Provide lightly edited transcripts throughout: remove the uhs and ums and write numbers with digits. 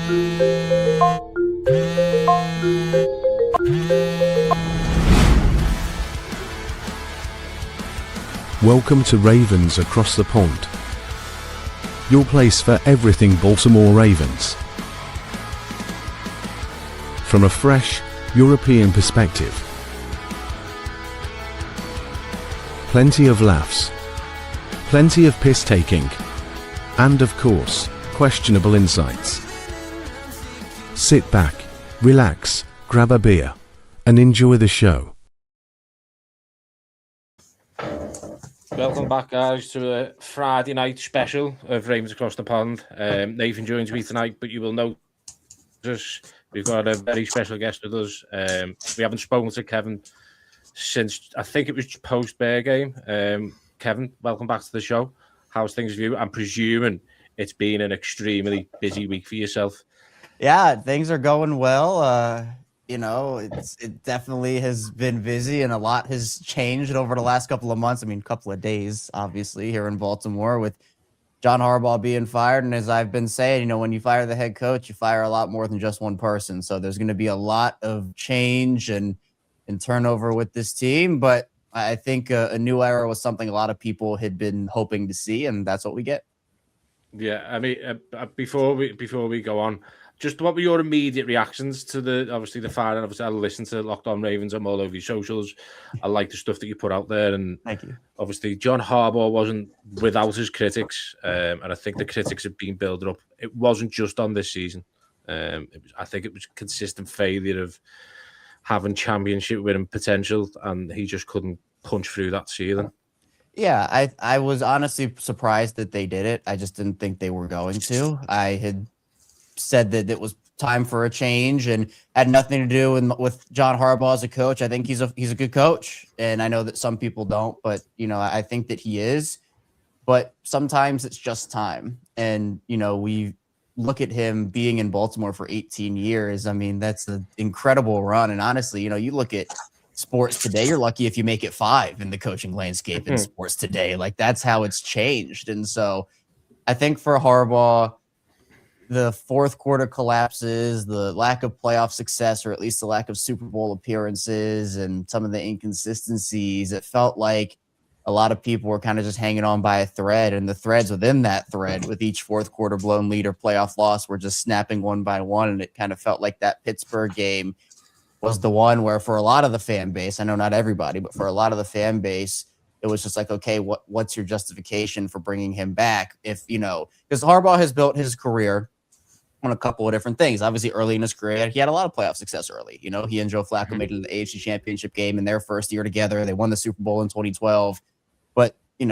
Welcome to Ravens Across the Pond, your place for everything Baltimore Ravens. From a fresh, European perspective. Plenty of laughs, plenty of piss-taking, and of course, questionable insights. Sit back, relax, grab a beer, and enjoy the show. Welcome back, guys, to a Friday night special of Ravens Across the Pond. Nathan joins me tonight, but you will notice we've got a very special guest with us. We haven't spoken to Kevin since, I think it was post-Bear game. Kevin, welcome back to the show. How's things with you? I'm presuming it's been an extremely busy week for yourself. Yeah, things are going well. It definitely has been busy and a lot has changed over the last couple of months. I mean, couple of days, obviously, here in Baltimore with John Harbaugh being fired. And as I've been saying, when you fire the head coach, you fire a lot more than just one person. So there's going to be a lot of change and turnover with this team. But I think a new era was something a lot of people had been hoping to see, and that's what we get. Yeah, I mean, before we go on, just what were your immediate reactions to the firing? Obviously, I listened to Locked On Ravens. I'm all over your socials. I like the stuff that you put out there, and thank you. Obviously, John Harbaugh wasn't without his critics, and I think the critics have been built up. It wasn't just on this season. I think it was consistent failure of having championship winning potential, and he just couldn't punch through that ceiling. Yeah, I was honestly surprised that they did it. I just didn't think they were going to. I had said that it was time for a change and had nothing to do with John Harbaugh as a coach. I think he's a good coach, and I know that some people don't, but I think that he is. But sometimes it's just time, and we look at him being in Baltimore for 18 years. I mean, that's an incredible run, and honestly, you look at sports today, you're lucky if you make it 5 in the coaching landscape in sports today. Like, that's how it's changed. And so I think for Harbaugh, the fourth quarter collapses, the lack of playoff success, or at least the lack of Super Bowl appearances and some of the inconsistencies, it felt like a lot of people were kind of just hanging on by a thread, and the threads within that thread with each fourth quarter blown lead or playoff loss were just snapping one by one. And it kind of felt like that Pittsburgh game was the one where, for a lot of the fan base, I know not everybody, but for a lot of the fan base, it was just like, okay, what's your justification for bringing him back? If, because Harbaugh has built his career on a couple of different things. Obviously, early in his career, he had a lot of playoff success early. He and Joe Flacco made it to the AFC Championship game in their first year together. They won the Super Bowl in 2012. But, 3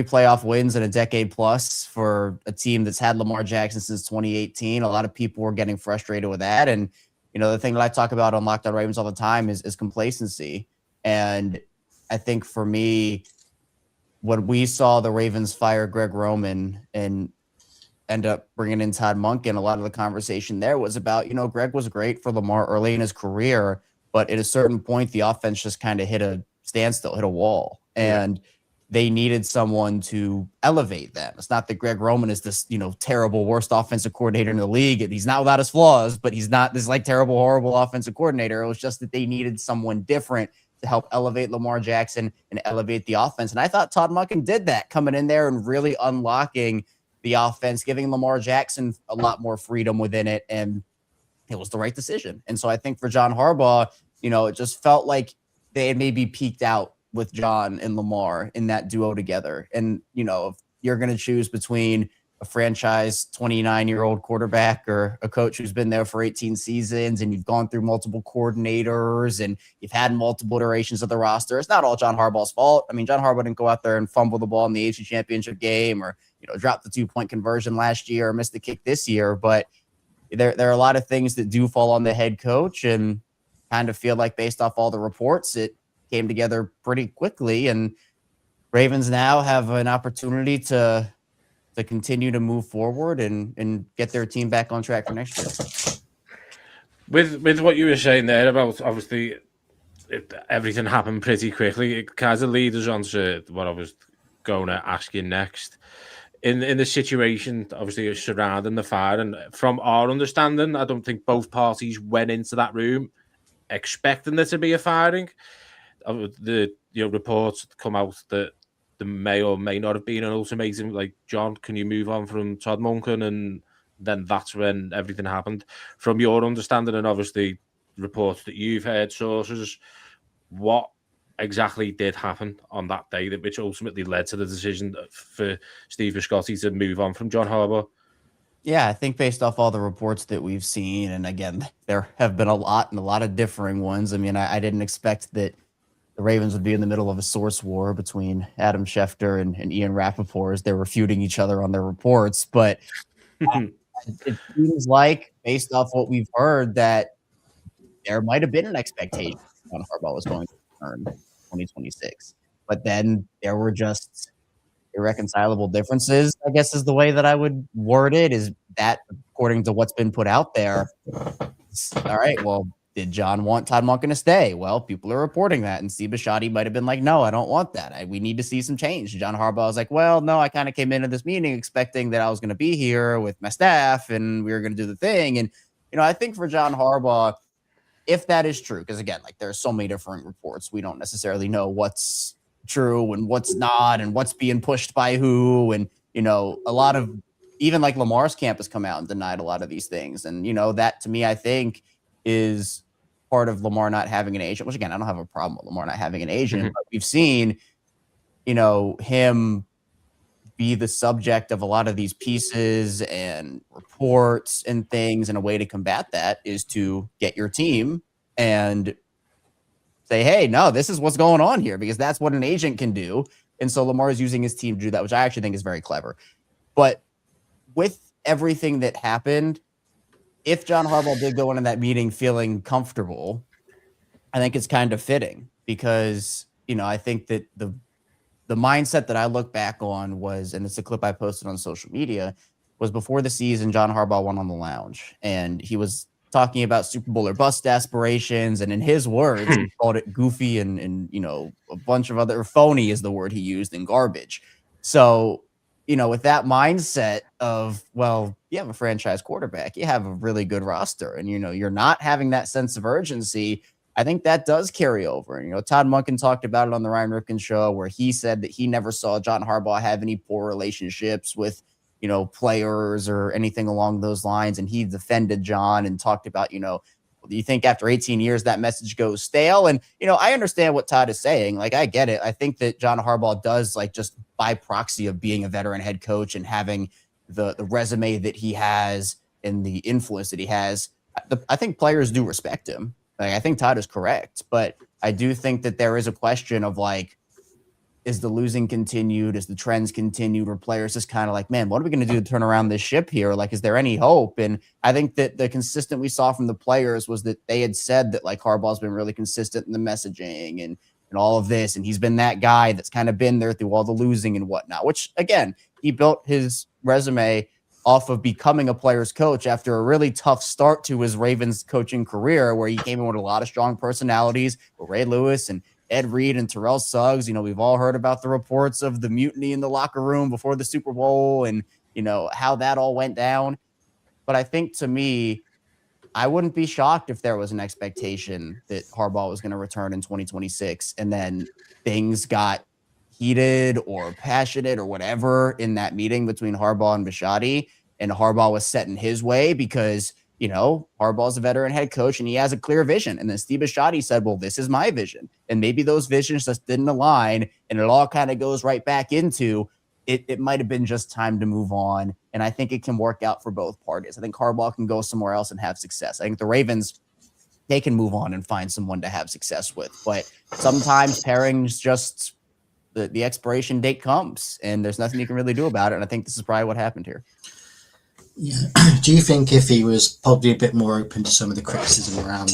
playoff wins in a decade plus for a team that's had Lamar Jackson since 2018. A lot of people were getting frustrated with that. And, the thing that I talk about on Locked On Ravens all the time is complacency. And I think for me, when we saw the Ravens fire Greg Roman and end up bringing in Todd Monken, a lot of the conversation there was about, Greg was great for Lamar early in his career, but at a certain point, the offense just kind of hit a standstill, hit a wall. And they needed someone to elevate them. It's not that Greg Roman is this, terrible, worst offensive coordinator in the league. He's not without his flaws, but he's not this terrible, horrible offensive coordinator. It was just that they needed someone different to help elevate Lamar Jackson and elevate the offense. And I thought Todd Monken did that, coming in there and really unlocking the offense, giving Lamar Jackson a lot more freedom within it. And it was the right decision. And so I think for John Harbaugh, it just felt like they had maybe peaked out with John and Lamar in that duo together. And, if you're going to choose between a franchise 29-year-old quarterback or a coach who's been there for 18 seasons and you've gone through multiple coordinators and you've had multiple iterations of the roster, it's not all John Harbaugh's fault. I mean, John Harbaugh didn't go out there and fumble the ball in the AFC Championship game or, drop the 2-point conversion last year or miss the kick this year. But there are a lot of things that do fall on the head coach, and kind of feel like, based off all the reports, it came together pretty quickly, and Ravens now have an opportunity to continue to move forward and get their team back on track for next year. With what you were saying there about, obviously, everything happened pretty quickly, it kind of leads us on to what I was going to ask you next. in the situation, obviously, surrounding the fire, and from our understanding, I don't think both parties went into that room expecting there to be a firing. The reports come out that there may or may not have been an ultimatum, like, John, can you move on from Todd Monken? And then that's when everything happened. From your understanding, and obviously reports that you've heard, sources, what exactly did happen on that day which ultimately led to the decision for Steve Biscotti to move on from John Harbaugh? Yeah, I think based off all the reports that we've seen, and again, there have been a lot and a lot of differing ones. I mean, I didn't expect that the Ravens would be in the middle of a source war between Adam Schefter and Ian Rappaport as they're refuting each other on their reports. But it seems like, based off what we've heard, that there might have been an expectation John Harbaugh was going to return 2026. But then there were just irreconcilable differences, I guess is the way that I would word it, is that according to what's been put out there, all right, well, did John want Todd Monken to stay? Well, people are reporting that, and Steve Bisciotti might have been like, no, I don't want that. We need to see some change. John Harbaugh was like, well, no, I kind of came into this meeting expecting that I was going to be here with my staff and we were going to do the thing. And, I think for John Harbaugh, if that is true, because again, like, there's so many different reports, we don't necessarily know what's true and what's not and what's being pushed by who. And, a lot of, even like Lamar's camp has come out and denied a lot of these things. And, that to me, I think is part of Lamar not having an agent, which again, I don't have a problem with Lamar not having an agent, but we've seen, him be the subject of a lot of these pieces and reports and things. And a way to combat that is to get your team and say, hey, no, this is what's going on here, because that's what an agent can do. And so Lamar is using his team to do that, which I actually think is very clever. But with everything that happened, if John Harbaugh did go into that meeting feeling comfortable, I think it's kind of fitting, because, I think that the mindset that I look back on was, and it's a clip I posted on social media, was before the season, John Harbaugh went on the lounge and he was talking about Super Bowl or bust aspirations. And in his words, he called it goofy and a bunch of other, phony is the word he used, and garbage. So, with that mindset of, well, you have a franchise quarterback, you have a really good roster, and, you're not having that sense of urgency, I think that does carry over. And, Todd Monken talked about it on the Ryan Ripken show, where he said that he never saw John Harbaugh have any poor relationships with, players or anything along those lines. And he defended John and talked about, do you think after 18 years that message goes stale? And, I understand what Todd is saying. Like, I get it. I think that John Harbaugh does, like, just by proxy of being a veteran head coach and having the resume that he has and the influence that he has, I think players do respect him. Like, I think Todd is correct, but I do think that there is a question of, like, is the losing continued? Is the trends continued? Or players just kind of like, man, what are we going to do to turn around this ship here? Like, is there any hope? And I think that the consistent we saw from the players was that they had said that, like, Harbaugh's been really consistent in the messaging and all of this. And he's been that guy that's kind of been there through all the losing and whatnot, which, again, he built his resume off of becoming a player's coach after a really tough start to his Ravens coaching career, where he came in with a lot of strong personalities with Ray Lewis and Ed Reed and Terrell Suggs. We've all heard about the reports of the mutiny in the locker room before the Super Bowl and, how that all went down. But I think, to me, I wouldn't be shocked if there was an expectation that Harbaugh was going to return in 2026 and then things got heated or passionate or whatever in that meeting between Harbaugh and Bisciotti, and Harbaugh was set in his way because, Harbaugh's a veteran head coach and he has a clear vision. And then Steve Bisciotti said, well, this is my vision. And maybe those visions just didn't align, and it all kind of goes right back into it. It might have been just time to move on. And I think it can work out for both parties. I think Harbaugh can go somewhere else and have success. I think the Ravens, they can move on and find someone to have success with. But sometimes pairings just, the expiration date comes and there's nothing you can really do about it. And I think this is probably what happened here. Yeah. Do you think if he was probably a bit more open to some of the criticism around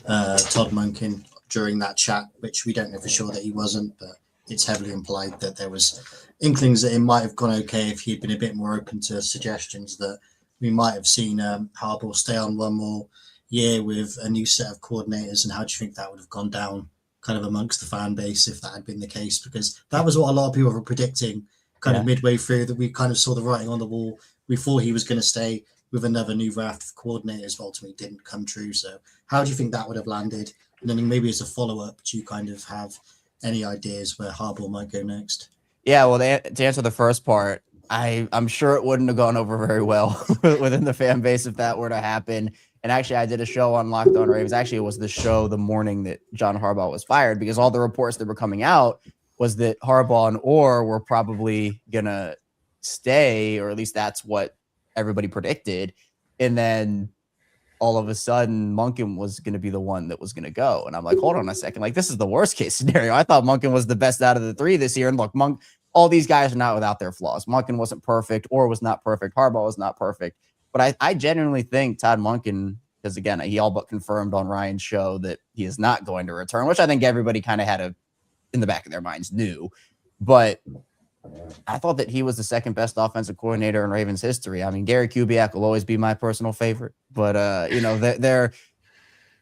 Todd Monken during that chat, which we don't know for sure that he wasn't, but it's heavily implied that there was inklings that it might have gone okay if he'd been a bit more open to suggestions, that we might have seen Harbaugh stay on one more year with a new set of coordinators? And how do you think that would have gone down kind of amongst the fan base if that had been the case? Because that was what a lot of people were predicting kind of midway through that we kind of saw the writing on the wall. We thought he was going to stay with another new raft of coordinators, but ultimately didn't come true. So how do you think that would have landed? And then maybe as a follow-up, do you kind of have any ideas where Harbaugh might go next? Yeah, well, to answer the first part, I'm sure it wouldn't have gone over very well within the fan base if that were to happen. And actually, I did a show on Locked On Ravens. Actually, it was the show the morning that John Harbaugh was fired, because all the reports that were coming out was that Harbaugh and Orr were probably going to stay, or at least that's what everybody predicted. And then all of a sudden, Monken was going to be the one that was going to go. And I'm like, hold on a second. Like, this is the worst case scenario. I thought Monken was the best out of the three this year. And look, all these guys are not without their flaws. Monken wasn't perfect, Orr was not perfect, Harbaugh was not perfect. But I genuinely think Todd Monken, because again, he all but confirmed on Ryan's show that he is not going to return, which I think everybody kind of had in the back of their minds knew. But I thought that he was the second best offensive coordinator in Ravens history. I mean, Gary Kubiak will always be my personal favorite, but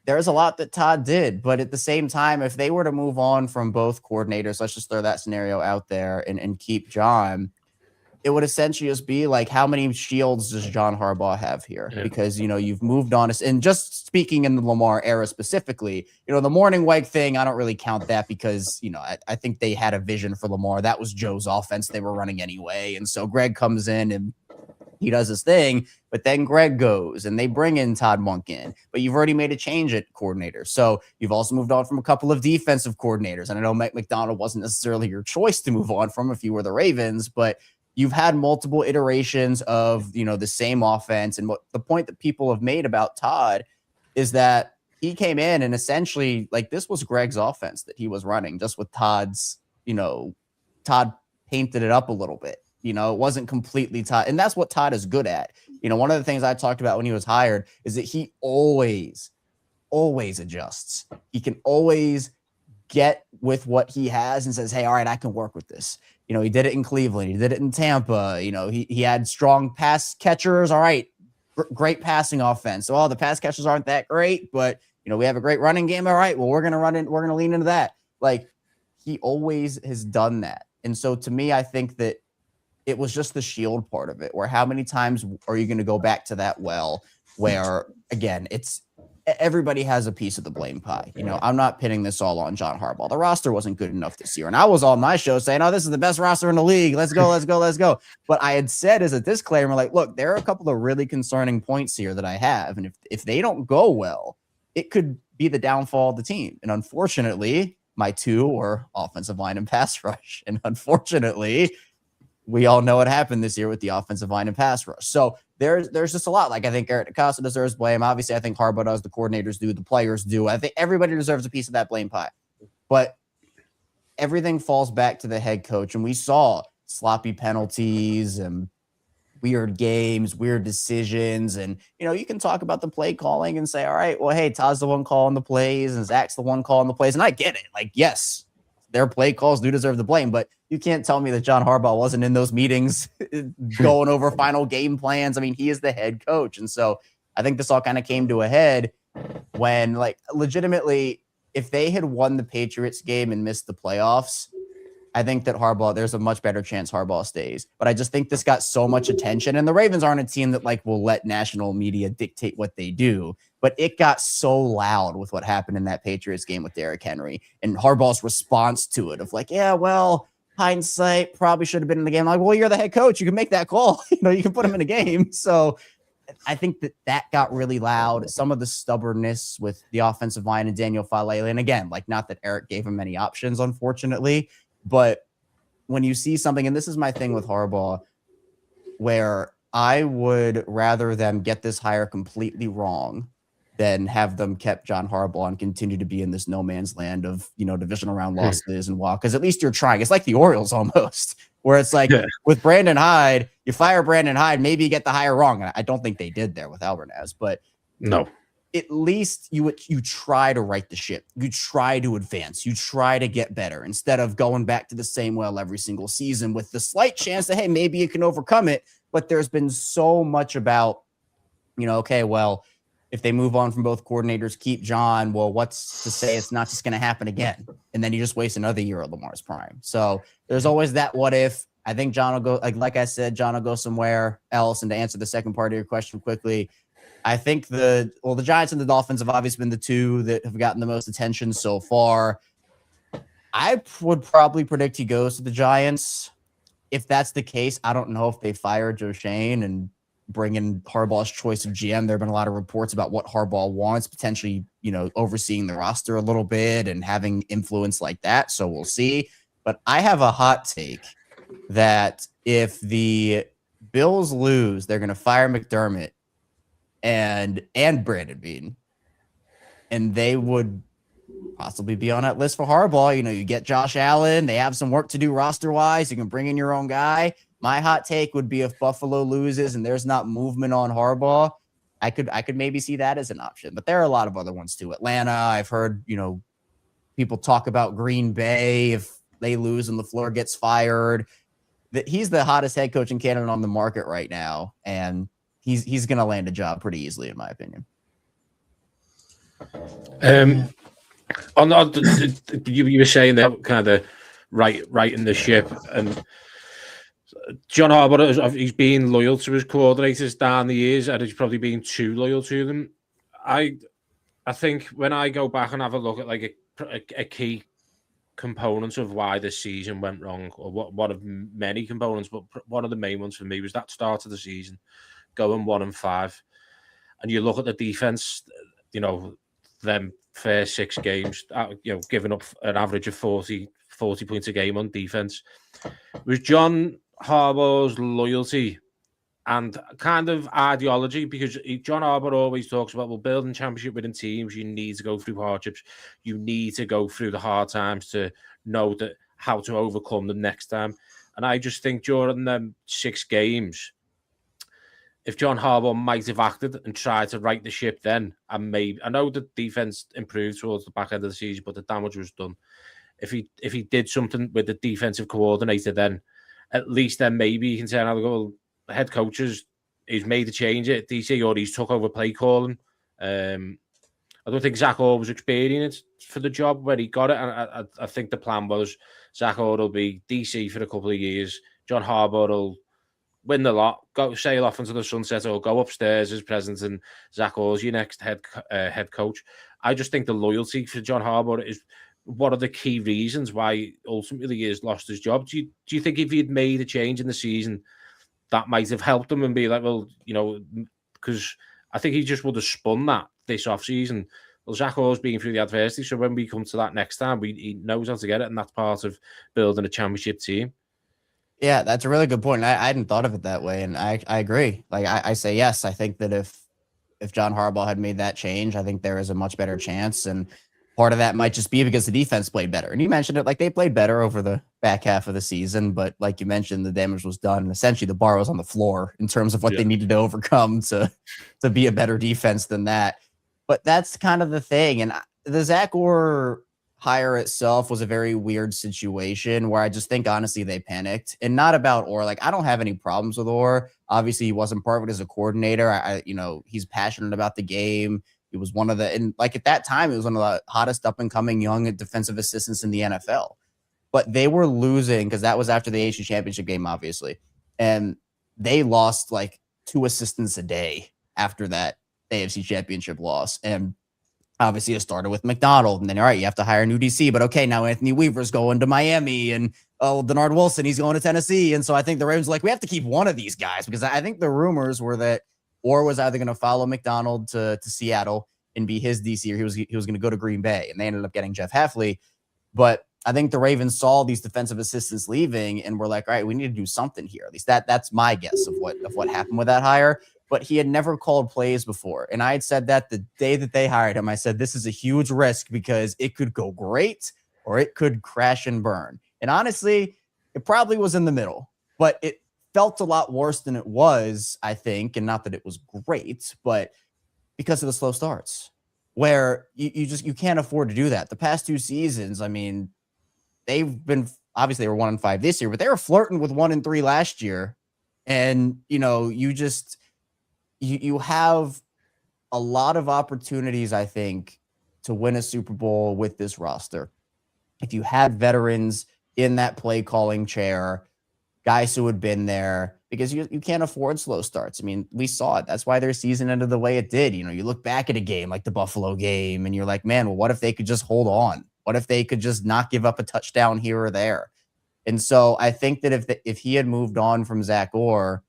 there's a lot that Todd did. But at the same time, if they were to move on from both coordinators, let's just throw that scenario out there and keep John, it would essentially just be like, how many shields does John Harbaugh have here? Yeah. Because, you've moved on. And just speaking in the Lamar era specifically, the morning wake thing, I don't really count that because, I think they had a vision for Lamar. That was Joe's offense they were running anyway. And so Greg comes in and he does his thing, but then Greg goes and they bring in Todd Monken, but you've already made a change at coordinator. So you've also moved on from a couple of defensive coordinators. And I know Mike McDonald wasn't necessarily your choice to move on from if you were the Ravens, but you've had multiple iterations of, the same offense. And what the point that people have made about Todd is that he came in and essentially, like, this was Greg's offense that he was running, just with Todd's, Todd painted it up a little bit. It wasn't completely Todd. And that's what Todd is good at. One of the things I talked about when he was hired is that he always adjusts. He can always get with what he has and says, hey, all right, I can work with this. He did it in Cleveland. He did it in Tampa. He had strong pass catchers. All right, great passing offense. So, the pass catchers aren't that great, but, we have a great running game. All right, well, we're going to lean into that. Like, he always has done that. And so to me, I think that it was just the shield part of it, where how many times are you going to go back to that well, where, again, everybody has a piece of the blame pie. I'm not pinning this all on John Harbaugh. The roster wasn't good enough this year. And I was on my show saying, oh, this is the best roster in the league. Let's go, let's go, let's go. But I had said as a disclaimer, like, look, there are a couple of really concerning points here that I have. And if they don't go well, it could be the downfall of the team. And unfortunately, my two were offensive line and pass rush. And unfortunately, we all know what happened this year with the offensive line and pass rush. So there's just a lot. Like, I think Eric DeCosta deserves blame. Obviously, I think Harbaugh does. The coordinators do. The players do. I think everybody deserves a piece of that blame pie. But everything falls back to the head coach. And we saw sloppy penalties and weird games, weird decisions. And, you can talk about the play calling and say, all right, well, hey, Todd's the one calling the plays and Zach's the one calling the plays. And I get it. Like, yes, their play calls do deserve the blame, but you can't tell me that John Harbaugh wasn't in those meetings going over final game plans. I mean, he is the head coach. And so I think this all kind of came to a head when, like, legitimately, if they had won the Patriots game and missed the playoffs, I think that there's a much better chance Harbaugh stays. But I just think this got so much attention, and the Ravens aren't a team that, like, will let national media dictate what they do. But it got so loud with what happened in that Patriots game with Derrick Henry and Harbaugh's response to it of like, yeah, well, hindsight, probably should have been in the game. Like, well, you're the head coach. You can make that call. You can put him in a game. So I think that got really loud. Some of the stubbornness with the offensive line and Daniel Falele. And again, like, not that Eric gave him many options, unfortunately, but when you see something, and this is my thing with Harbaugh, where I would rather them get this hire completely wrong than have them kept John Harbaugh and continue to be in this no man's land of, divisional round losses and walk. Because at least you're trying. It's like the Orioles almost, where it's like with Brandon Hyde, you fire Brandon Hyde, maybe you get the hire wrong. And I don't think they did there with Albernaz, but no. At least you try to right the ship. You try to advance. You try to get better instead of going back to the same well every single season with the slight chance that, hey, maybe you can overcome it. But there's been so much about, okay, well, if they move on from both coordinators, keep John, well, what's to say it's not just going to happen again? And then you just waste another year of Lamar's prime. So there's always that what if. I think John will go, like I said, John will go somewhere else. And to answer the second part of your question quickly, I think the Giants and the Dolphins have obviously been the two that have gotten the most attention so far. I would probably predict he goes to the Giants. If that's the case, I don't know if they fire Joe Shane and bring in Harbaugh's choice of GM. There have been a lot of reports about what Harbaugh wants, potentially, overseeing the roster a little bit and having influence like that. So we'll see. But I have a hot take that if the Bills lose, they're going to fire McDermott and Brandon Bean, and they would possibly be on that list for Harbaugh. You get Josh Allen. They have some work to do roster-wise. You can bring in your own guy. My hot take would be if Buffalo loses and there's not movement on Harbaugh, I could maybe see that as an option. But there are a lot of other ones too. Atlanta, I've heard, people talk about Green Bay if they lose and LaFleur gets fired. That he's the hottest head coaching candidate on the market right now, and he's going to land a job pretty easily, in my opinion. You were saying that kind of right in the ship, and John Harbaugh, he's been loyal to his coordinators down the years, and he's probably been too loyal to them. I think when I go back and have a look at like a key components of why this season went wrong, or one of many components, but one of the main ones for me was that start of the season, going 1-5, and you look at the defense, them first 6 games, giving up an average of 40 points a game on defense. Was John Harbaugh's loyalty and kind of ideology, because John Harbaugh always talks about, building championship winning teams, you need to go through hardships. You need to go through the hard times to know how to overcome them next time. And I just think during them 6 games, if John Harbaugh might have acted and tried to right the ship then, and maybe, I know the defense improved towards the back end of the season, but the damage was done. If he did something with the defensive coordinator, then at least then maybe you can say, the head coaches, he's made a change at DC, or he's took over play calling. I don't think Zach Orr was experienced for the job when he got it, and I think the plan was Zach Orr will be DC for a couple of years. John Harbaugh will win the lot, sail off into the sunset, or go upstairs as president, and Zach Orr's your next head coach. I just think the loyalty for John Harbaugh is one of the key reasons why ultimately he has lost his job. Do you think if he'd made a change in the season, that might have helped him and be like, because I think he just would have spun that this offseason. Well, Zach Orr's been through the adversity, so when we come to that next time, he knows how to get it, and that's part of building a championship team. Yeah, that's a really good point. I hadn't thought of it that way, and I agree. Like I say yes. I think that if John Harbaugh had made that change, I think there is a much better chance, and part of that might just be because the defense played better. And you mentioned it, like they played better over the back half of the season, but like you mentioned, the damage was done. And essentially the bar was on the floor in terms of what they needed to overcome to be a better defense than that. But that's kind of the thing. And the Zach Orr hire itself was a very weird situation where I just think, honestly, they panicked. And not about Orr. Like, I don't have any problems with Orr. Obviously, he wasn't perfect as a coordinator. He's passionate about the game. He was one of the, and like at that time, he was one of the hottest up and coming young defensive assistants in the NFL. But they were losing because that was after the AFC Championship game, obviously. And they lost like 2 assistants a day after that AFC Championship loss. And obviously it started with McDonald. And then, all right, you have to hire a new DC. But okay, now Anthony Weaver's going to Miami. And Denard Wilson, he's going to Tennessee. And so I think the Ravens were like, we have to keep one of these guys, because I think the rumors were that Orr was either going to follow McDonald to Seattle and be his DC, or he was going to go to Green Bay, and they ended up getting Jeff Hafley. But I think the Ravens saw these defensive assistants leaving and were like, all right, we need to do something here. At least that's my guess of what happened with that hire. But he had never called plays before, and I had said that the day that they hired him, I said this is a huge risk because it could go great or it could crash and burn. And honestly, it probably was in the middle, but it felt a lot worse than it was, I think, and not that it was great, but because of the slow starts, where you can't afford to do that. The past 2 seasons, I mean, they've been, obviously they were 1-5 this year, but they were flirting with 1-3 last year. And, you have a lot of opportunities, I think, to win a Super Bowl with this roster. If you had veterans in that play calling chair, guys who had been there, because you can't afford slow starts. I mean, we saw it. That's why their season ended the way it did. You know, you look back at a game like the Buffalo game and you're like, man, well, what if they could just hold on? What if they could just not give up a touchdown here or there? And so I think that if he had moved on from Zach Orr,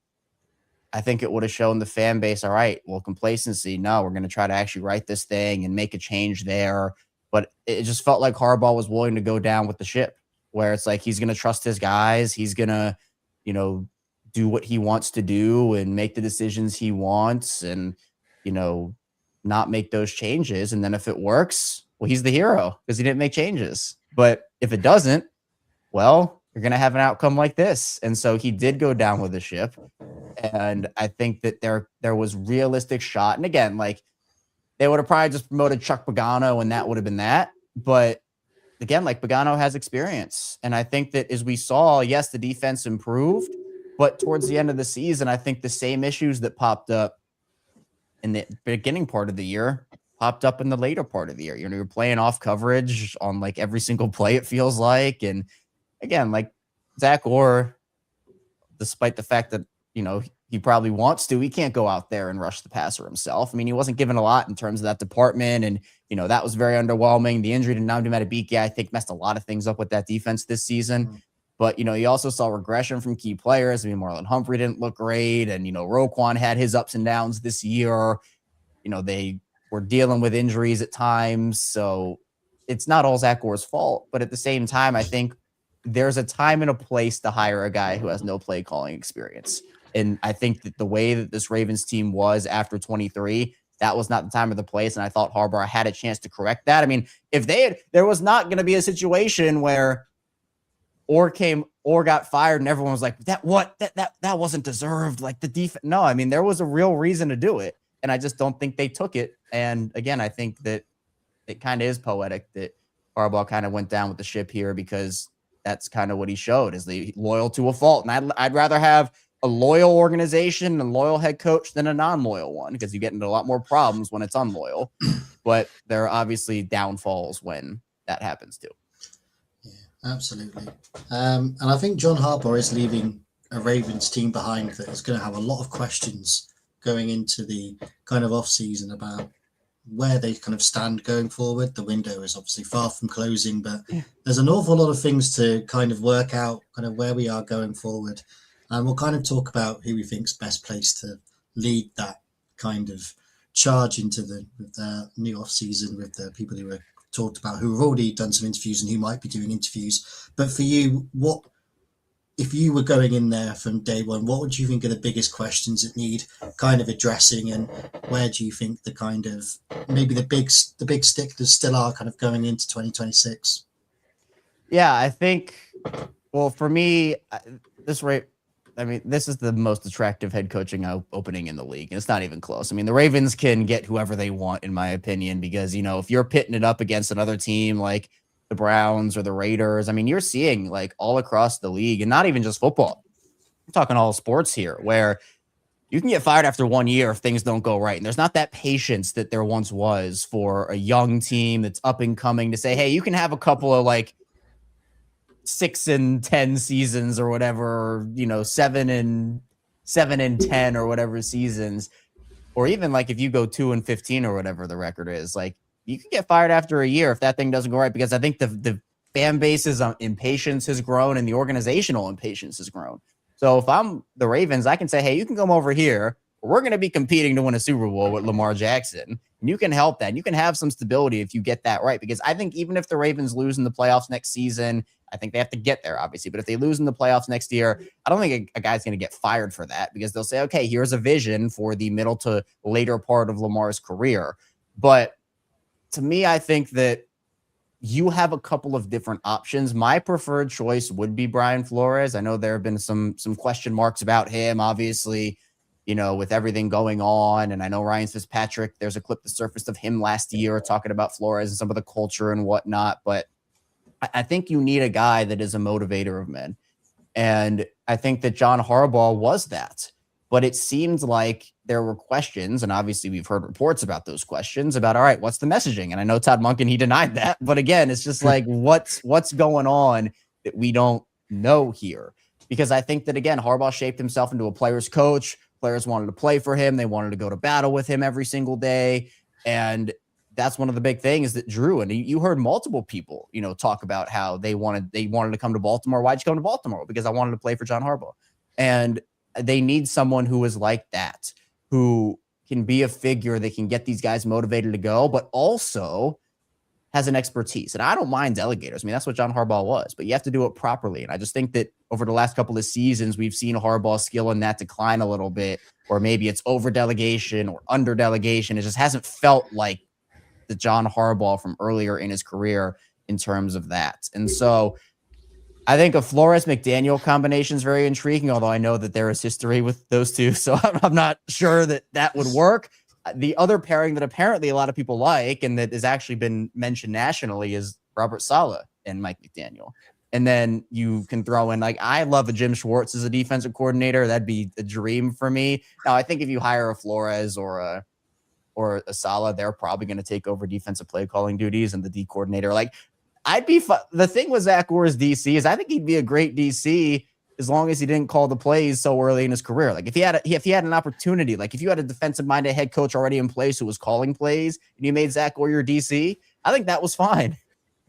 I think it would have shown the fan base, all right, well, complacency, no, we're going to try to actually write this thing and make a change there. But it just felt like Harbaugh was willing to go down with the ship, where it's like he's going to trust his guys. He's going to, you know, do what he wants to do and make the decisions he wants and, you know, not make those changes. And then if it works, well, he's the hero because he didn't make changes. But if it doesn't, well, you're going to have an outcome like this. And so he did go down with the ship. And I think that there was realistic shot. And again, like they would have probably just promoted Chuck Pagano and that would have been that. But again, like Pagano has experience. And I think that as we saw, yes, the defense improved, but towards the end of the season, I think the same issues that popped up in the beginning part of the year popped up in the later part of the year. You know, you're playing off coverage on like every single play, it feels like. And again, like Zach Orr, despite the fact that, you know, he probably wants to, he can't go out there and rush the passer himself. I mean, he wasn't given a lot in terms of that department. And, you know, that was very underwhelming. The injury to Nnamdi Madubuike, I think, messed a lot of things up with that defense this season. Mm-hmm. But, you know, you also saw regression from key players. I mean, Marlon Humphrey didn't look great. And, you know, Roquan had his ups and downs this year. You know, they were dealing with injuries at times. So it's not all Zach Orr's fault. But at the same time, I think there's a time and a place to hire a guy who has no play calling experience. And I think that the way that this Ravens team was after 23, that was not the time or the place. And I thought Harbaugh had a chance to correct that. I mean, if there was not going to be a situation where Orr got fired and everyone was like, that wasn't deserved. Like the defense. No, I mean, there was a real reason to do it. And I just don't think they took it. And again, I think that it kind of is poetic that Harbaugh kind of went down with the ship here, because that's kind of what he showed, is loyal to a fault. And I'd rather have a loyal organization and a loyal head coach than a non-loyal one, because you get into a lot more problems when it's unloyal. But there are obviously downfalls when that happens too. Yeah, absolutely. And I think John Harbaugh is leaving a Ravens team behind that is going to have a lot of questions going into the kind of off season about where they kind of stand going forward. The window is obviously far from closing, but there's an awful lot of things to kind of work out, kind of where we are going forward. And we'll kind of talk about who we think's best placed to lead that kind of charge into the new off season with the people who were talked about, who have already done some interviews and who might be doing interviews. But for you, what if you were going in there from day one? What would you think are the biggest questions that need kind of addressing, and where do you think the kind of maybe the big sticklers still are kind of going into 2026? Yeah, I think. Well, for me, this is the most attractive head coaching opening in the league, and it's not even close. I mean, the Ravens can get whoever they want, in my opinion, because, you know, if you're pitting it up against another team like the Browns or the Raiders, I mean, you're seeing like all across the league, and not even just football. I'm talking all sports here, where you can get fired after 1 year if things don't go right. And there's not that patience that there once was for a young team that's up and coming to say, hey, you can have a couple of like 6 and 10 seasons or whatever, you know, 7 and 10 or whatever seasons, or even like if you go 2 and 15 or whatever the record is, like you can get fired after a year if that thing doesn't go right, because I think the fan base's impatience has grown and the organizational impatience has grown. So if I'm the Ravens, I can say, hey, you can come over here. We're going to be competing to win a Super Bowl with Lamar Jackson. And you can help that. And you can have some stability if you get that right. Because I think even if the Ravens lose in the playoffs next season, I think they have to get there, obviously. But if they lose in the playoffs next year, I don't think a guy's going to get fired for that, because they'll say, okay, here's a vision for the middle to later part of Lamar's career. But to me, I think that you have a couple of different options. My preferred choice would be Brian Flores. I know there have been some question marks about him, obviously, you know, with everything going on. And I know Ryan Fitzpatrick, there's a clip that surfaced of him last year talking about Flores and some of the culture and whatnot. But I think you need a guy that is a motivator of men. And I think that John Harbaugh was that. But it seemed like there were questions, and obviously we've heard reports about those questions about, all right, what's the messaging? And I know Todd Monken, he denied that. But again, it's just like, what's going on that we don't know here? because I think that, again, Harbaugh shaped himself into a player's coach. Players wanted to play for him. They wanted to go to battle with him every single day. And that's one of the big things that drew. And you heard multiple people, talk about how they wanted to come to Baltimore. Why'd you come to Baltimore? Because I wanted to play for John Harbaugh. And they need someone who is like that, who can be a figure that can get these guys motivated to go, but also has an expertise. And I don't mind delegators. I mean, that's what John Harbaugh was, but you have to do it properly. And I just think that over the last couple of seasons, we've seen Harbaugh's skill in that decline a little bit, or maybe it's over delegation or under delegation. It just hasn't felt like the John Harbaugh from earlier in his career in terms of that. And so I think a Flores-McDaniel combination is very intriguing, although I know that there is history with those two, so I'm not sure that would work. The other pairing that apparently a lot of people like and that has actually been mentioned nationally is Robert Saleh and Mike McDaniel. And then you can throw in, I love a Jim Schwartz as a defensive coordinator. That'd be a dream for me. Now, I think if you hire a Flores or a Saleh, they're probably going to take over defensive play calling duties and the D coordinator. The thing with Zach Orr's DC is I think he'd be a great DC as long as he didn't call the plays so early in his career. Like if he had an opportunity, like if you had a defensive minded head coach already in place who was calling plays and you made Zach Orr your DC, I think that was fine.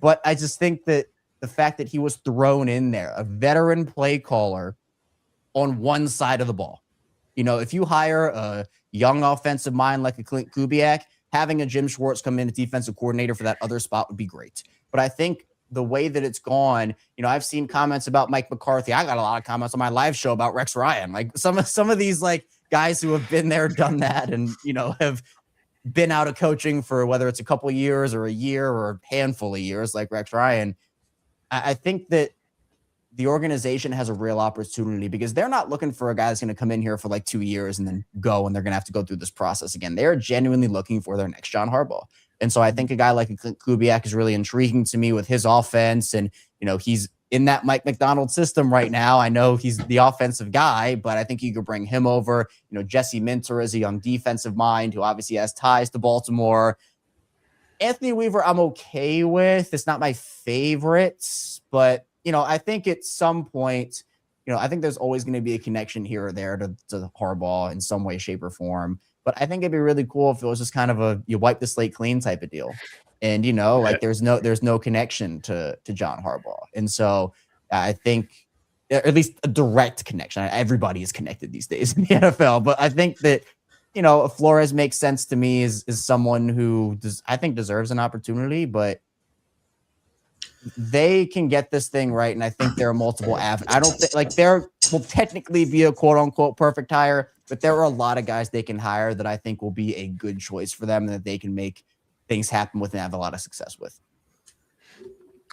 But I just think that the fact that he was thrown in there, a veteran play caller on one side of the ball, if you hire a young offensive mind like a Clint Kubiak, having a Jim Schwartz come in as defensive coordinator for that other spot would be great. But I think the way that it's gone, I've seen comments about Mike McCarthy. I got a lot of comments on my live show about Rex Ryan. Like some of these guys who have been there, done that, and have been out of coaching for whether it's a couple of years or a year or a handful of years, like Rex Ryan. I think that the organization has a real opportunity because they're not looking for a guy that's going to come in here for 2 years and then go, and they're going to have to go through this process again. They're genuinely looking for their next John Harbaugh. And so I think a guy like Clint Kubiak is really intriguing to me with his offense. And, he's in that Mike McDonald system right now. I know he's the offensive guy, but I think you could bring him over. Jesse Minter is a young defensive mind who obviously has ties to Baltimore. Anthony Weaver, I'm okay with. It's not my favorite, but, I think at some point, I think there's always going to be a connection here or there to Harbaugh in some way, shape, or form. But I think it'd be really cool if it was just kind of you wipe the slate clean type of deal. And, there's no connection to John Harbaugh. And so I think at least a direct connection. Everybody is connected these days in the NFL. But I think that, Flores makes sense to me is someone who I think deserves an opportunity, but they can get this thing right. And I think there are multiple avenues. I don't think there will technically be a quote unquote perfect hire, but there are a lot of guys they can hire that I think will be a good choice for them and that they can make things happen with and have a lot of success with.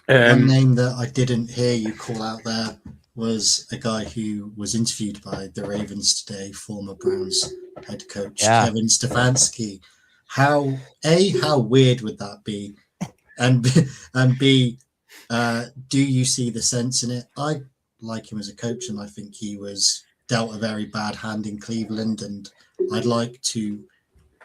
One name that I didn't hear you call out there was a guy who was interviewed by the Ravens today, former Browns head coach Kevin Stefanski. How weird would that be? And B, do you see the sense in it? I like him as a coach, and I think he was dealt a very bad hand in Cleveland, and I'd like to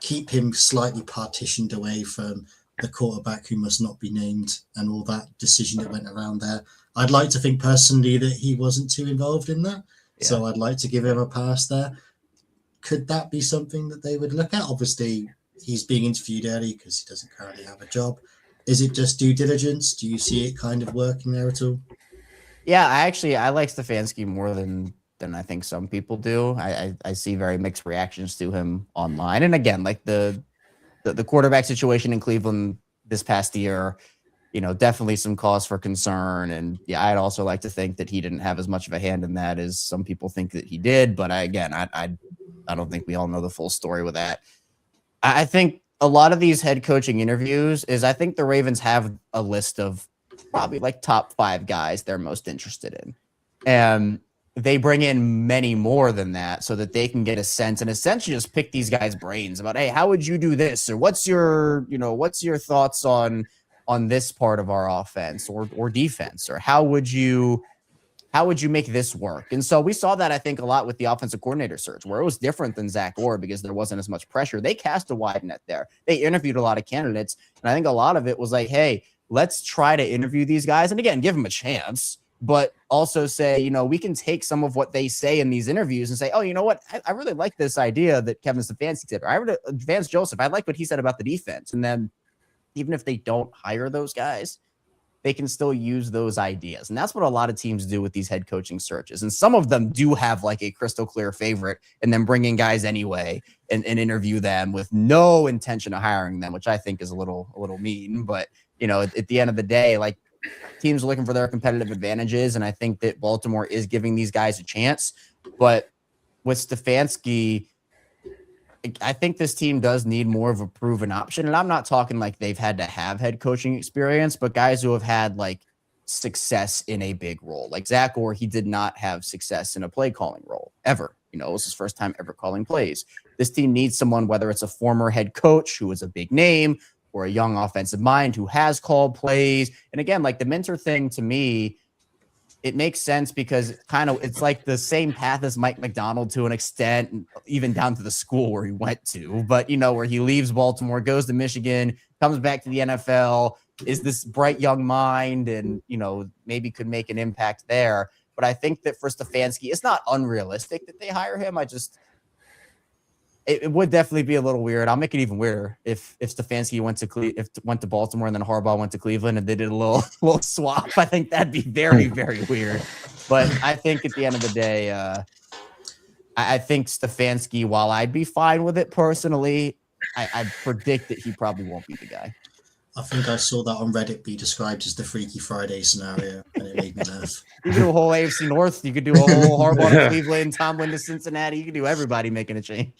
keep him slightly partitioned away from the quarterback who must not be named and all that decision that went around there. I'd like to think personally that he wasn't too involved in that. Yeah. So I'd like to give him a pass there. Could that be something that they would look at? Obviously, he's being interviewed early because he doesn't currently have a job. Is it just due diligence? Do you see it kind of working there at all? Yeah, I like Stefanski more than I think some people do. I see very mixed reactions to him online. And again, the quarterback situation in Cleveland this past year, definitely some cause for concern. And yeah, I'd also like to think that he didn't have as much of a hand in that as some people think that he did. But I don't think we all know the full story with that. I think a lot of these head coaching interviews I think the Ravens have a list of probably top 5 guys they're most interested in. And they bring in many more than that so that they can get a sense and essentially just pick these guys' brains about, hey, how would you do this? Or what's your thoughts on this part of our offense or defense? Or how would you make this work? And so we saw that, I think, a lot with the offensive coordinator search, where it was different than Zach Orr because there wasn't as much pressure. They cast a wide net there. They interviewed a lot of candidates. And I think a lot of it was hey, let's try to interview these guys. And again, give them a chance. but also say, we can take some of what they say in these interviews and say, oh, you know what? I really like this idea that Kevin Stefanski said. Vance Joseph, I like what he said about the defense. And then even if they don't hire those guys, they can still use those ideas. And that's what a lot of teams do with these head coaching searches. And some of them do have like a crystal clear favorite and then bring in guys anyway and interview them with no intention of hiring them, which I think is a little mean. But, at the end of the day, like, teams are looking for their competitive advantages. And I think that Baltimore is giving these guys a chance. But with Stefanski, I think this team does need more of a proven option. And I'm not talking like they've had to have head coaching experience, but guys who have had like success in a big role. Like Zach Orr, he did not have success in a play calling role ever. It was his first time ever calling plays. This team needs someone, whether it's a former head coach who is a big name or a young offensive mind who has called plays. And again, like the Minter thing to me, it makes sense because it's like the same path as Mike McDonald to an extent, even down to the school where he went to, but where he leaves Baltimore, goes to Michigan, comes back to the NFL, is this bright young mind and, maybe could make an impact there. But I think that for Stefanski, it's not unrealistic that they hire him. It would definitely be a little weird. I'll make it even weirder if Stefanski went to Baltimore and then Harbaugh went to Cleveland and they did a little swap. I think that'd be very, very weird. But I think at the end of the day, I think Stefanski, while I'd be fine with it personally, I predict that he probably won't be the guy. I think I saw that on Reddit be described as the Freaky Friday scenario, and it made me laugh. You could do a whole AFC North. You could do a whole Harbaugh to Cleveland, Tomlin to Cincinnati. You could do everybody making a change.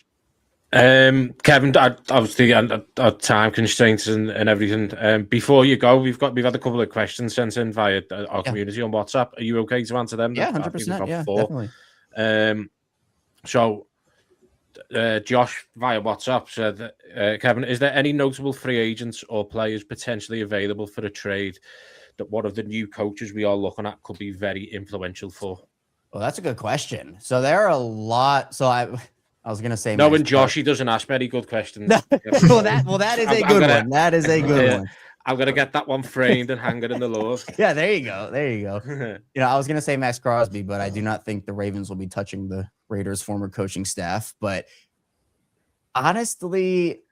Kevin, obviously, our time constraints and everything. Before you go, we've had a couple of questions sent in via our community on WhatsApp. Are you okay to answer them? Yeah, 100%. Yeah, definitely. So, Josh via WhatsApp said, Kevin, is there any notable free agents or players potentially available for a trade that one of the new coaches we are looking at could be very influential for? Well, that's a good question. So there are a lot. So I was going to say, no, and Josh, he doesn't ask very good questions. well, that is a good one. That is a good one. I'm going to get that one framed and hang it in the loft. Yeah, there you go. I was going to say Max Crosby, but I do not think the Ravens will be touching the Raiders' former coaching staff. But honestly,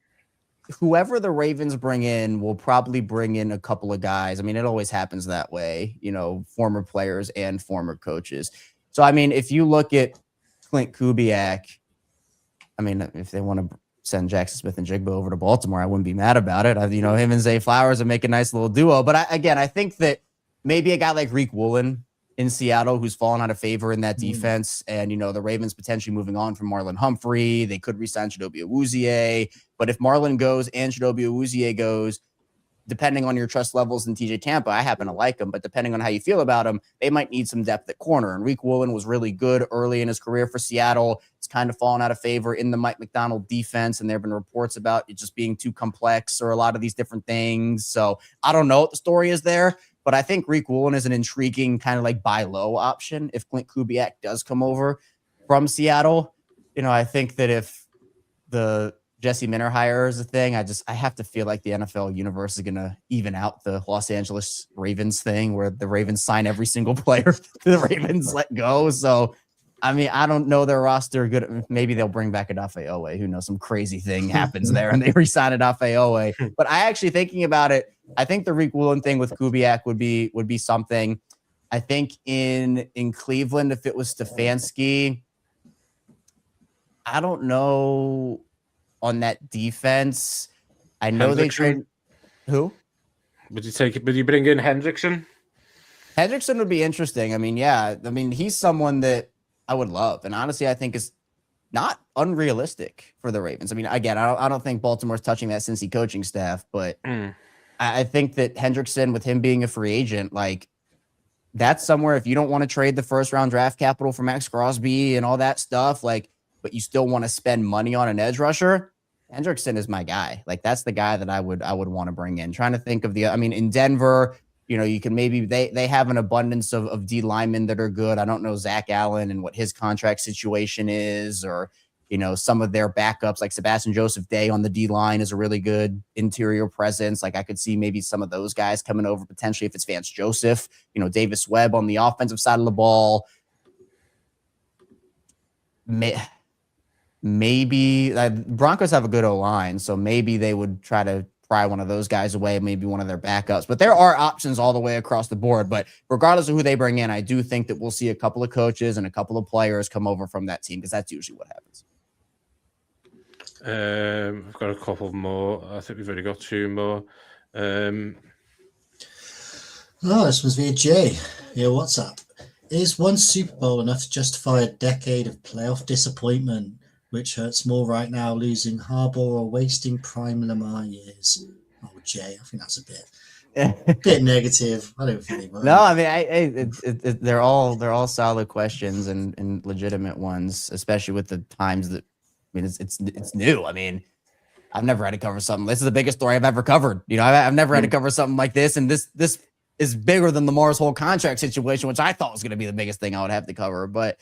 whoever the Ravens bring in will probably bring in a couple of guys. I mean, it always happens that way, former players and former coaches. So, I mean, if you look at Clint Kubiak, I mean, if they want to send Jackson Smith and Jigba over to Baltimore, I wouldn't be mad about it. Him and Zay Flowers would make a nice little duo. But I think that maybe a guy like Riq Woolen in Seattle, who's fallen out of favor in that defense, and the Ravens potentially moving on from Marlon Humphrey, they could re-sign Chidobe Awuzie. But if Marlon goes and Chidobe Awuzie goes, depending on your trust levels in TJ Tampa, I happen to like him, but depending on how you feel about him, they might need some depth at corner. And Riq Woolen was really good early in his career for Seattle. It's kind of fallen out of favor in the Mike McDonald defense, and there have been reports about it just being too complex or a lot of these different things. So I don't know what the story is there, but I think Riq Woolen is an intriguing kind of like buy low option if Clint Kubiak does come over from Seattle. I think that if the Jesse Minter hire is a thing, I have to feel like the NFL universe is going to even out the Los Angeles Ravens thing where the Ravens sign every single player the Ravens let go. So, I mean, I don't know their roster good. Maybe they'll bring back Odafe Owe. Who knows? Some crazy thing happens there and they re-sign Odafe Owe. But I actually, thinking about it, I think the Riq Woolen thing with Kubiak would be something. I think in Cleveland, if it was Stefanski, I don't know. On that defense, I know they trade. Who would you take? Would you bring in Hendrickson? Hendrickson would be interesting. I mean, he's someone that I would love, and honestly, I think is not unrealistic for the Ravens. I mean, again, I don't think Baltimore's touching that Cincy coaching staff, but I think that Hendrickson, with him being a free agent, like that's somewhere. If you don't want to trade the first round draft capital for Max Crosby and all that stuff, like. But you still want to spend money on an edge rusher, Hendrickson is my guy. Like that's the guy that I would want to bring in. Trying to think of in Denver, you can maybe they have an abundance of D linemen that are good. I don't know Zach Allen and what his contract situation is, or some of their backups, like Sebastian Joseph Day on the D line is a really good interior presence. Like I could see maybe some of those guys coming over potentially if it's Vance Joseph, Davis Webb on the offensive side of the ball. Maybe Broncos have a good O-line, so maybe they would try to pry one of those guys away, maybe one of their backups. But there are options all the way across the board. But regardless of who they bring in, I do think that we'll see a couple of coaches and a couple of players come over from that team because that's usually what happens. I've got a couple more. I think we've already got 2 more. This one's via Jay. Yeah, what's up? Is one Super Bowl enough to justify a decade of playoff disappointment? Which hurts more right now, losing Harbaugh or wasting prime Lamar years? Oh, Jay, I think that's a bit negative. I don't think they will. No, I mean, they're all solid questions and legitimate ones, especially with the times that. I mean, it's new. I mean, I've never had to cover something. This is the biggest story I've ever covered. I've never had to cover something like this, and this is bigger than Lamar's whole contract situation, which I thought was going to be the biggest thing I would have to cover. But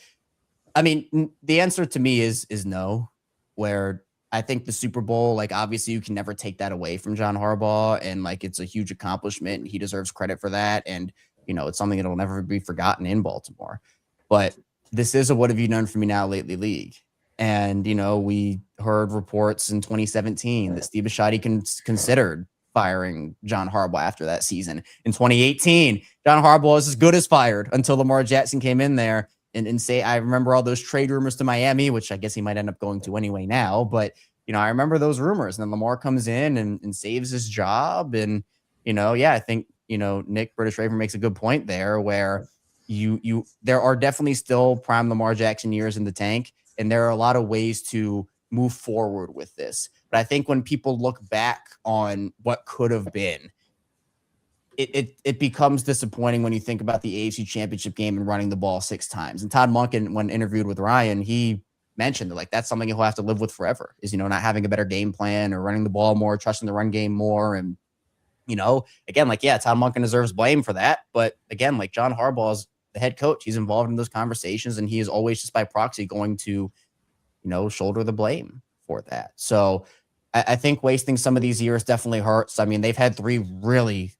I mean, the answer to me is no, where I think the Super Bowl, like, obviously you can never take that away from John Harbaugh, and like, it's a huge accomplishment and he deserves credit for that. And, it's something that'll never be forgotten in Baltimore. But this is a what have you done for me now lately league. And, we heard reports in 2017 that Steve Bisciotti considered firing John Harbaugh after that season. In 2018, John Harbaugh was as good as fired until Lamar Jackson came in there and say, I remember all those trade rumors to Miami, which I guess he might end up going to anyway now. But, I remember those rumors. And then Lamar comes in and saves his job. And, I think, Nick British Raven makes a good point there where there are definitely still prime Lamar Jackson years in the tank. And there are a lot of ways to move forward with this. But I think when people look back on what could have been, it becomes disappointing when you think about the AFC Championship game and running the ball 6 times. And Todd Monken, when interviewed with Ryan, he mentioned that, like, that's something he'll have to live with forever is, not having a better game plan or running the ball more, trusting the run game more. And, again, like, yeah, Todd Monken deserves blame for that. But again, like, John Harbaugh is the head coach. He's involved in those conversations, and he is always just by proxy going to, shoulder the blame for that. So I think wasting some of these years definitely hurts. I mean, they've had 3 really,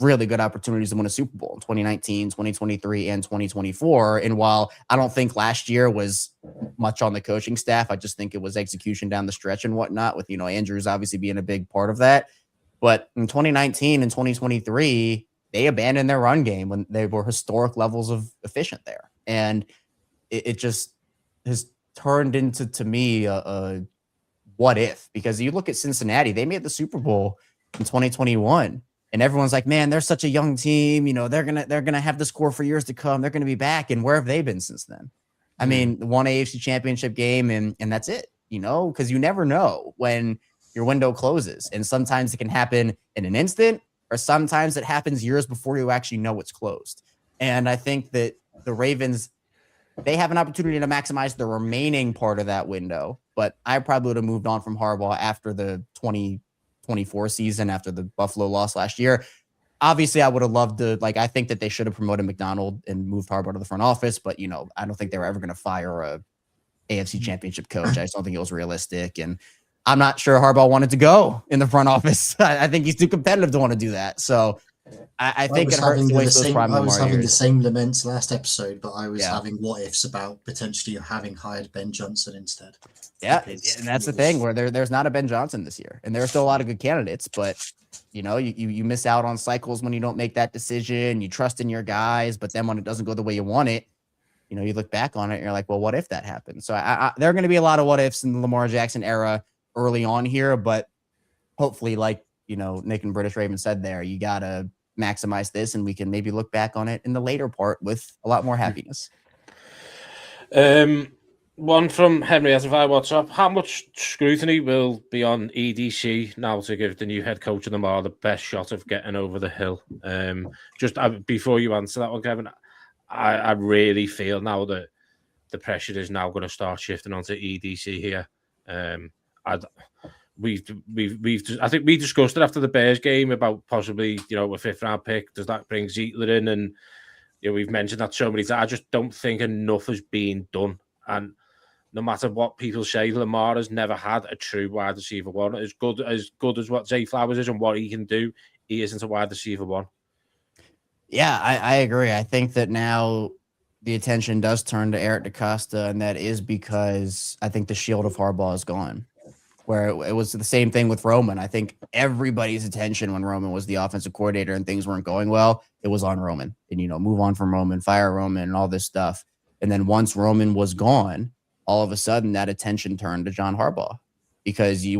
really good opportunities to win a Super Bowl in 2019, 2023, and 2024. And while I don't think last year was much on the coaching staff, I just think it was execution down the stretch and whatnot with, Andrews obviously being a big part of that. But in 2019 and 2023, they abandoned their run game when they were historic levels of efficient there. And it just has turned into, to me, a what if, because you look at Cincinnati, they made the Super Bowl in 2021 and everyone's like, man, they're such a young team. They're going to have this core for years to come. They're going to be back. And where have they been since then? I mean, one AFC Championship game and that's it, because you never know when your window closes. And sometimes it can happen in an instant, or sometimes it happens years before you actually know it's closed. And I think that the Ravens, they have an opportunity to maximize the remaining part of that window. But I probably would have moved on from Harbaugh after the 2024 season, after the Buffalo loss last year. Obviously, I would have loved to, I think that they should have promoted McDonald and moved Harbaugh to the front office. But, I don't think they were ever going to fire a AFC Championship coach. I just don't think it was realistic. And I'm not sure Harbaugh wanted to go in the front office. I think he's too competitive to want to do that. So I think it hurts to waste those prime Lamar years. I was having the same laments last episode, but I was having what ifs about potentially having hired Ben Johnson instead. Yeah, and that's the thing where there's not a Ben Johnson this year, and there are still a lot of good candidates, but you miss out on cycles when you don't make that decision. You trust in your guys, but then when it doesn't go the way you want it, you look back on it and you're like, well, what if that happened? So there are going to be a lot of what ifs in the Lamar Jackson era early on here, but hopefully, like Nick and British Raven said there, you gotta maximize this, and we can maybe look back on it in the later part with a lot more happiness. One from Henry Asify WhatsApp. How much scrutiny will be on EDC now to give the new head coach of Lamar the best shot of getting over the hill? Before you answer that one, Kevin, I really feel now that the pressure is now going to start shifting onto EDC here. I think we discussed it after the Bears game about possibly, a 5th round pick. Does that bring Zietler in? And we've mentioned that so many times. I just don't think enough has been done. And no matter what people say, Lamar has never had a true wide receiver one. As good as what Zay Flowers is and what he can do, he isn't a wide receiver one. Yeah, I agree. I think that now the attention does turn to Eric DeCosta, and that is because I think the shield of Harbaugh is gone. Where it was the same thing with Roman. I think everybody's attention when Roman was the offensive coordinator and things weren't going well, it was on Roman. And, move on from Roman, fire Roman, and all this stuff. And then once Roman was gone, all of a sudden that attention turned to John Harbaugh because Tom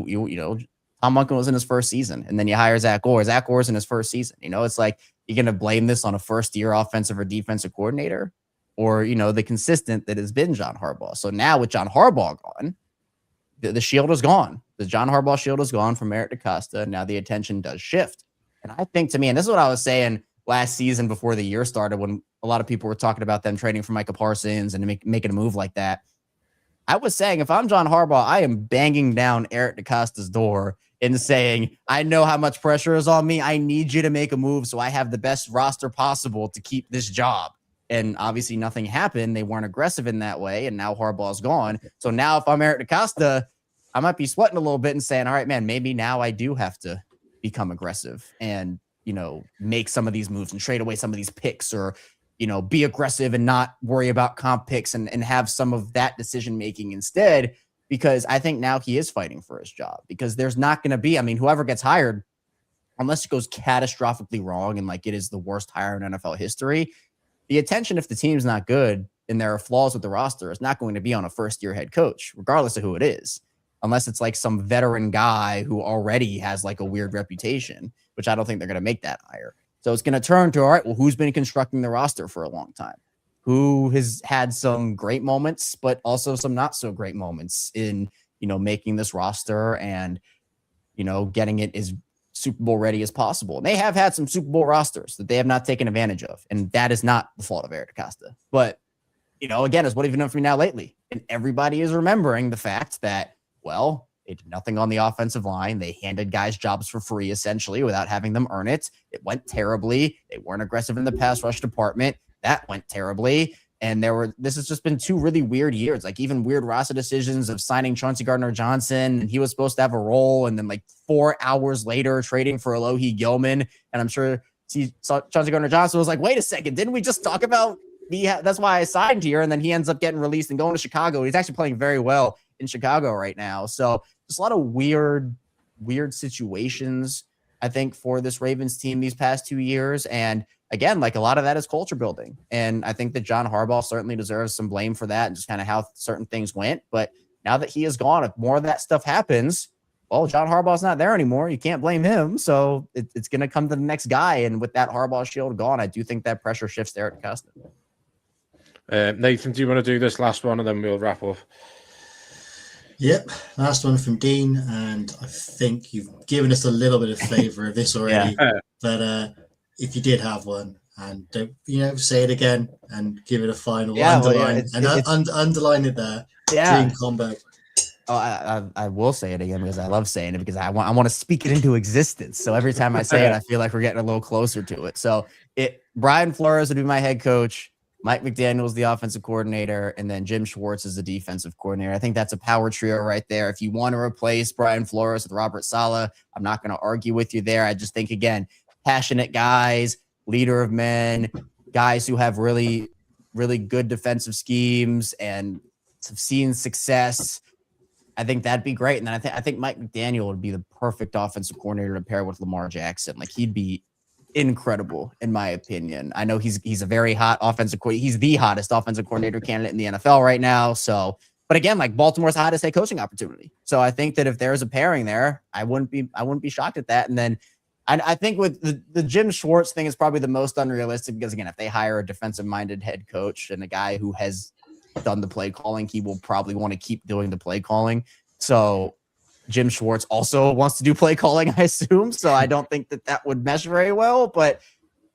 Monken was in his first season, and then you hire Zach Gore. Zach Gore's in his first season. It's like, you're going to blame this on a first-year offensive or defensive coordinator, or the consistent that has been John Harbaugh. So now with John Harbaugh gone, the shield is gone. The John Harbaugh shield is gone from Eric DeCosta. And now the attention does shift. And I think, to me, and this is what I was saying last season before the year started, when a lot of people were talking about them trading for Micah Parsons and making a move like that. I was saying, if I'm John Harbaugh, I am banging down Eric DeCosta's door and saying, I know how much pressure is on me. I need you to make a move so I have the best roster possible to keep this job. And obviously nothing happened. They weren't aggressive in that way. And now Harbaugh's gone. So now if I'm Eric DeCosta, I might be sweating a little bit and saying, all right, man, maybe now I do have to become aggressive and, make some of these moves and trade away some of these picks, or, be aggressive and not worry about comp picks and have some of that decision-making instead, because I think now he is fighting for his job, because there's not going to be, whoever gets hired, unless it goes catastrophically wrong and like it is the worst hire in NFL history, the attention, if the team's not good and there are flaws with the roster, is not going to be on a first-year head coach, regardless of who it is. Unless it's like some veteran guy who already has like a weird reputation, which I don't think they're going to make that hire. So it's going to turn to, all right, well, who's been constructing the roster for a long time? Who has had some great moments, but also some not so great moments in, making this roster and, getting it as Super Bowl ready as possible. And they have had some Super Bowl rosters that they have not taken advantage of. And that is not the fault of Eric DeCosta. But, again, is what have you done for me now lately? And everybody is remembering the fact that, well, they did nothing on the offensive line. They handed guys jobs for free, essentially, without having them earn it. It went terribly. They weren't aggressive in the pass rush department. That went terribly. And this has just been 2 really weird years, like even weird roster decisions of signing Chauncey Gardner-Johnson, and he was supposed to have a role, and then like 4 hours later trading for Alohi Gilman. And I'm sure Chauncey Gardner-Johnson was like, wait a second, didn't we just talk about that's why I signed here? And then he ends up getting released and going to Chicago. He's actually playing very well in Chicago right now. So just a lot of weird situations, I think, for this Ravens team these past 2 years. And again, like a lot of that is culture building. And I think that John Harbaugh certainly deserves some blame for that and just kind of how certain things went. But now that he is gone, if more of that stuff happens, well, John Harbaugh's not there anymore. You can't blame him. So it's going to come to the next guy. And with that Harbaugh shield gone, I do think that pressure shifts to Eric DeCosta. Nathan, do you want to do this last one and then we'll wrap up? Yep, last one from Dean, and I think you've given us a little bit of flavour of this already. Yeah. But if you did have one, and don't say it again and give it a final underline underline it there. Yeah, dream combo. Oh, I will say it again because I love saying it, because I want to speak it into existence. So every time I say it, I feel like we're getting a little closer to it. So Brian Flores would be my head coach. Mike McDaniel is the offensive coordinator, and then Jim Schwartz is the defensive coordinator. I think that's a power trio right there. If you want to replace Brian Flores with Robert Saleh, I'm not going to argue with you there. I just think, again, passionate guys, leader of men, guys who have really, really good defensive schemes and have seen success. I think that'd be great. And then I think Mike McDaniel would be the perfect offensive coordinator to pair with Lamar Jackson. Like, he'd be incredible, in my opinion. I know he's a very hot offensive coordinator. He's the hottest offensive coordinator candidate in the NFL right now. So, but again, like, Baltimore's the hottest head coaching opportunity. So I think that if there's a pairing there, I wouldn't be shocked at that. And then I think with the Jim Schwartz thing is probably the most unrealistic, because again, if they hire a defensive minded head coach and a guy who has done the play calling, he will probably want to keep doing the play calling. So Jim Schwartz also wants to do play calling, I assume. So I don't think that would mesh very well. But,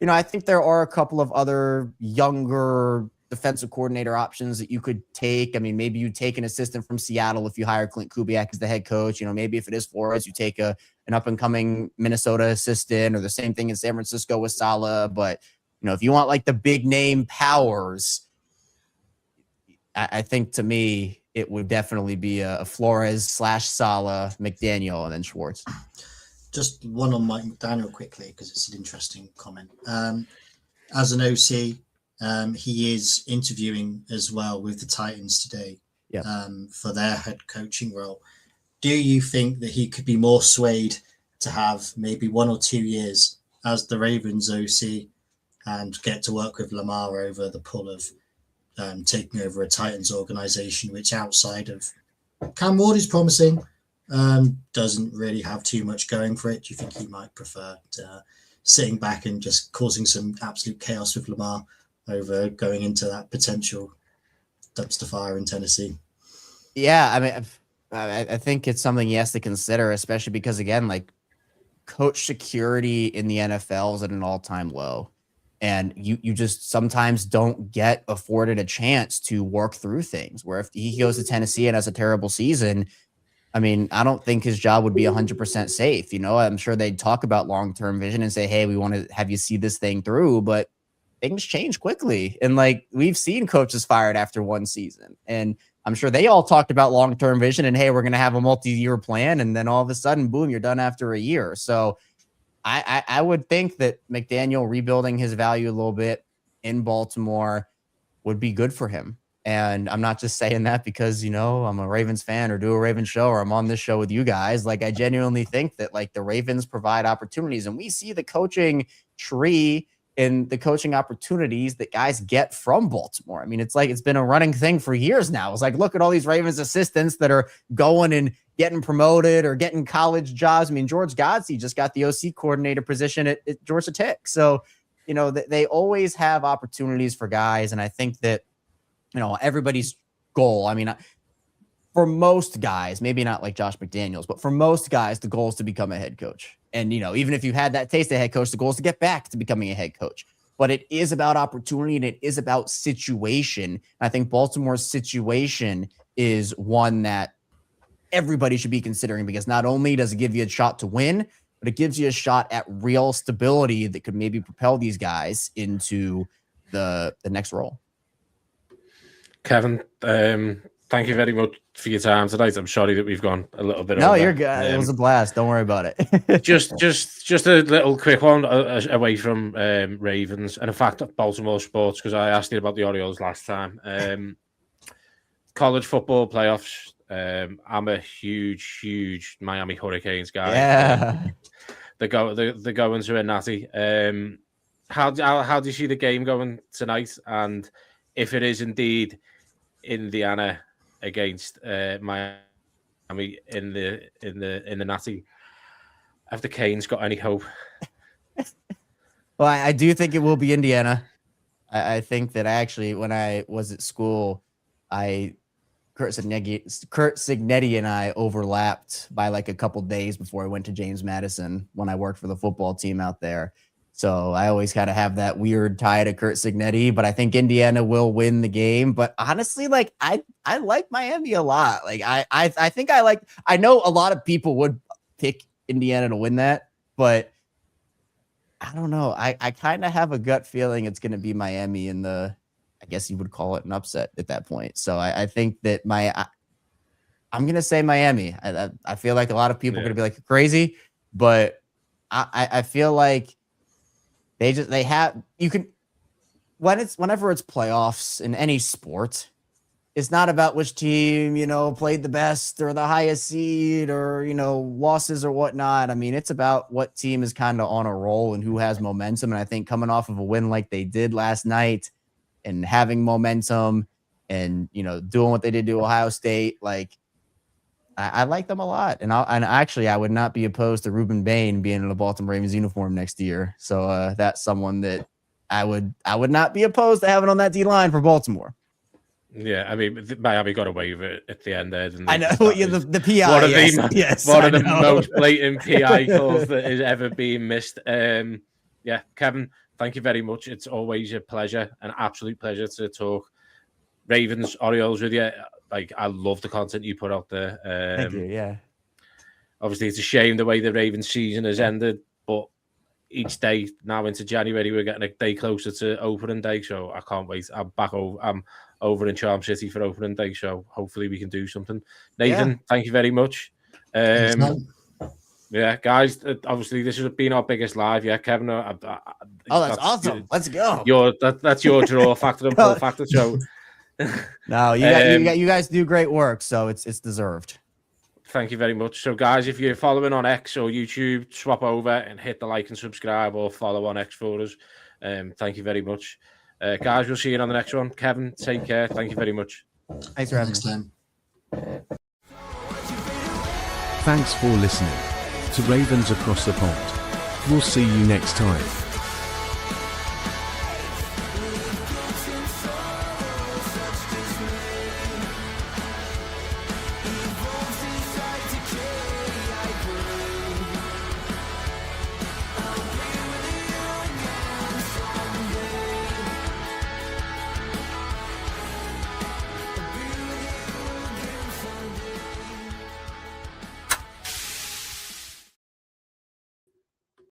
I think there are a couple of other younger defensive coordinator options that you could take. I mean, maybe you take an assistant from Seattle if you hire Clint Kubiak as the head coach. Maybe if it is Flores, you take an up-and-coming Minnesota assistant, or the same thing in San Francisco with Saleh. But, if you want like the big name powers, I think, to me, it would definitely be a Flores/Sala, McDaniel, and then Schwartz. Just one on Mike McDaniel quickly, because it's an interesting comment. As an OC, he is interviewing as well with the Titans today for their head coaching role. Do you think that he could be more swayed to have maybe 1 or 2 years as the Ravens OC and get to work with Lamar over the pull of taking over a Titans organization, which outside of Cam Ward is promising, doesn't really have too much going for it? Do you think he might prefer sitting back and just causing some absolute chaos with Lamar over going into that potential dumpster fire in Tennessee? Yeah, I mean, I think it's something he has to consider, especially because, again, like, coach security in the NFL is at an all-time low. And you just sometimes don't get afforded a chance to work through things, where if he goes to Tennessee and has a terrible season, I mean, I don't think his job would be 100% safe. You know, I'm sure they'd talk about long-term vision and say, hey, we want to have you see this thing through, but things change quickly. And like, we've seen coaches fired after one season, and I'm sure they all talked about long-term vision and, hey, we're going to have a multi-year plan. And then all of a sudden, boom, you're done after a year. So I would think that McDaniel rebuilding his value a little bit in Baltimore would be good for him. And I'm not just saying that because, you know, I'm a Ravens fan or do a Ravens show or I'm on this show with you guys. Like, I genuinely think that, like, the Ravens provide opportunities, and we see the coaching tree and the coaching opportunities that guys get from Baltimore. I mean, it's like, it's been a running thing for years now. It's like, look at all these Ravens assistants that are going and getting promoted or getting college jobs. I mean, George Godsey just got the OC coordinator position at Georgia Tech. So, you know, they always have opportunities for guys. And I think that, you know, everybody's goal, I mean, for most guys, maybe not like Josh McDaniels, but for most guys, the goal is to become a head coach. And, you know, even if you had that taste of head coach, the goal is to get back to becoming a head coach. But it is about opportunity and it is about situation. I think Baltimore's situation is one that everybody should be considering, because not only does it give you a shot to win, but it gives you a shot at real stability that could maybe propel these guys into the next role. Kevin, thank you very much for your time tonight. I'm sorry that we've gone a little bit No, over. You're good. It was a blast. Don't worry about it. just a little quick one away from Ravens, and in fact Baltimore sports, because I asked you about the Orioles last time. College football playoffs. I'm a huge Miami Hurricanes guy. Yeah. They're going to a natty. How do you see the game going tonight? And if it is indeed Indiana against Miami in the natty, have the Canes got any hope? Well, I do think it will be Indiana. I think that actually, when I was at school, Kurt Signetti and I overlapped by like a couple days before I went to James Madison when I worked for the football team out there. So I always kind of have that weird tie to Kurt Signetti, but I think Indiana will win the game. But honestly, like, I like Miami a lot. Like, I think I know a lot of people would pick Indiana to win that, but I don't know. I kind of have a gut feeling it's going to be Miami in the, I guess you would call it an upset at that point. So I think that I'm going to say Miami. I feel like a lot of people are going to be like crazy, but I feel like whenever it's playoffs in any sport, it's not about which team, you know, played the best or the highest seed or, you know, losses or whatnot. I mean, it's about what team is kind of on a roll and who has momentum. And I think coming off of a win like they did last night and having momentum and, you know, doing what they did to Ohio State, like, I like them a lot. And I would not be opposed to Ruben Bain being in a Baltimore Ravens uniform next year. So that's someone that I would not be opposed to having on that D line for Baltimore. Yeah, I mean, Miami got away with it at the end there. I know. The PI. One of the most blatant PI calls that has ever been missed. Yeah, Kevin, thank you very much. It's always a pleasure, an absolute pleasure to talk Ravens, Orioles with you. Like, I love the content you put out there. Thank you. Yeah. Obviously, it's a shame the way the Ravens season has ended, but each day now into January, we're getting a day closer to opening day, so I can't wait. I'm back over. I'm over in Charm City for opening day. So hopefully we can do something. Nathan, thank you very much. Yeah, guys. Obviously, this has been our biggest live. Yeah, Kevin. That's awesome. Let's go. That's your draw factor and pull factor. So, no, you guys do great work, so it's deserved. Thank you very much. So, guys, if you're following on X or YouTube, swap over and hit the like and subscribe, or follow on X for us. Thank you very much, guys. We'll see you on the next one. Kevin, take care. Thank you very much. Thanks for having me. Thanks for listening to Ravens Across the Pond. We'll see you next time.